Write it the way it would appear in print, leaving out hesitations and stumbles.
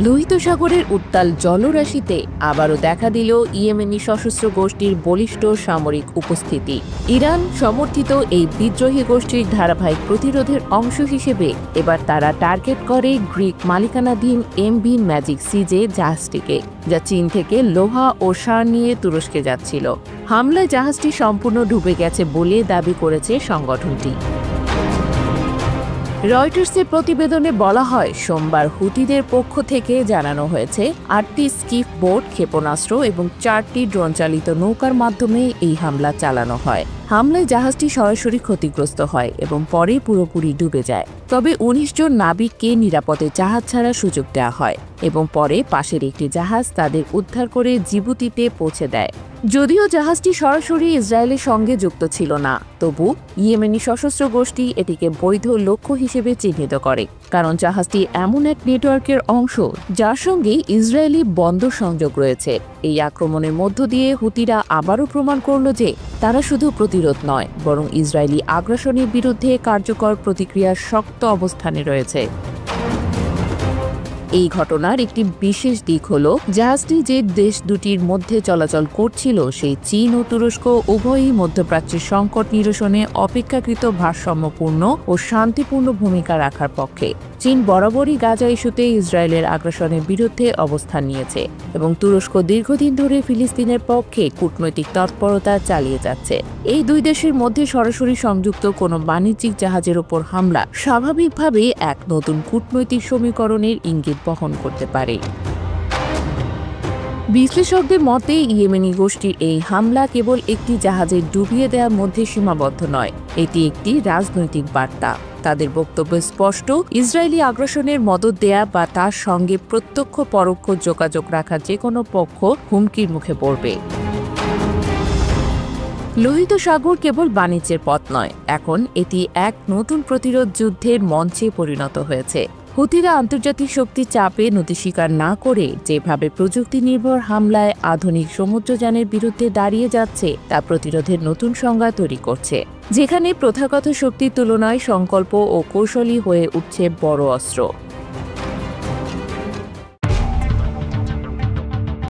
লোহিত সাগরের উত্তাল জলরাশিতে আবারও দেখা দিল ইয়েমেনি সশস্ত্র গোষ্ঠীর বলিষ্ঠ সামরিক উপস্থিতি। ইরান সমর্থিত এই বিদ্রোহী গোষ্ঠীর ধারাবাহিক প্রতিরোধের অংশ হিসেবে এবার তারা টার্গেট করে গ্রিক মালিকানাধীন এমভি ম্যাজিক সিজে জাহাজটিকে, যা চীন থেকে লোহা ও সার নিয়ে তুরস্কে যাচ্ছিল। হামলায় জাহাজটি সম্পূর্ণ ডুবে গেছে বলে দাবি করেছে সংগঠনটি। রয়টার্সের প্রতিবেদনে বলা হয়, সোমবার হুতিদের পক্ষ থেকে জানানো হয়েছে ৮টি স্কিফ বোট, ক্ষেপণাস্ত্র এবং ৪টি ড্রোন চালিত নৌকার মাধ্যমে এই হামলা চালানো হয়। হামলায় জাহাজটি সরাসরি ক্ষতিগ্রস্ত হয় এবং পরে পুরোপুরি ডুবে যায়। তবে ১৯ জন নাবিককে নিরাপদে জাহাজ ছাড়ার সুযোগ দেওয়া হয় এবং পরে পাশের একটি জাহাজ তাদের উদ্ধার করে জিবুতিতে পৌঁছে দেয়। যদিও জাহাজটি সরাসরি ইসরায়েলের সঙ্গে যুক্ত ছিল না, তবু ইয়েমেনি সশস্ত্র গোষ্ঠী এটিকে বৈধ লক্ষ্য হিসেবে চিহ্নিত করে, কারণ জাহাজটি এমন এক নেটওয়ার্কের অংশ যার সঙ্গে ইসরায়েলি বন্দর সংযোগ রয়েছে। এই আক্রমণের মধ্য দিয়ে হুতিরা আবারও প্রমাণ করল যে তারা শুধু প্রতিরোধ নয়, বরং ইসরায়েলি আগ্রাসনের বিরুদ্ধে কার্যকর প্রতিক্রিয়ার শক্ত অবস্থানে রয়েছে। এই ঘটনার একটি বিশেষ দিক হল, জাহাজটি যে দেশ দুটির মধ্যে চলাচল করছিল সেই চীন ও তুরস্ক উভয়ই মধ্যপ্রাচ্যের সংকট নিরসনে অপেক্ষাকৃত ভারসাম্যপূর্ণ ও শান্তিপূর্ণ ভূমিকা রাখার পক্ষে। চীন বরাবরই গাজা ইস্যুতে ইসরায়েলের আগ্রাসনের বিরুদ্ধে অবস্থান নিয়েছে এবং তুরস্ক দীর্ঘদিন ধরে ফিলিস্তিনের পক্ষে কূটনৈতিক তৎপরতা চালিয়ে যাচ্ছে। এই দুই দেশের মধ্যে সরাসরি সংযুক্ত কোনো বাণিজ্যিক জাহাজের ওপর হামলা স্বাভাবিকভাবেই এক নতুন কূটনৈতিক সমীকরণের ইঙ্গিত বহন করতে পারে। বিশ্লেষকদের মতে, ইয়েমেনি গোষ্ঠীর এই হামলা কেবল একটি জাহাজের ডুবিয়ে দেওয়ার মধ্যে সীমাবদ্ধ নয়, এটি একটি রাজনৈতিক বার্তা। তাদের বক্তব্য স্পষ্ট, ইসরায়েলি আগ্রাসনের মদত দেয়া বা তার সঙ্গে প্রত্যক্ষ পরোক্ষ যোগাযোগ রাখা যে কোনো পক্ষ হুমকির মুখে পড়বে। লোহিত সাগর কেবল বাণিজ্যের পথ নয়, এখন এটি এক নতুন প্রতিরোধ যুদ্ধের মঞ্চে পরিণত হয়েছে। হুতিরা আন্তর্জাতিক শক্তির চাপে নতি স্বীকার না করে যেভাবে প্রযুক্তি নির্ভর হামলায় আধুনিক সমুদ্রযানের বিরুদ্ধে দাঁড়িয়ে যাচ্ছে, তা প্রতিরোধের নতুন সংজ্ঞা তৈরি করছে, যেখানে প্রথাগত শক্তির তুলনায় সংকল্প ও কৌশলী হয়ে উঠছে বড় অস্ত্র।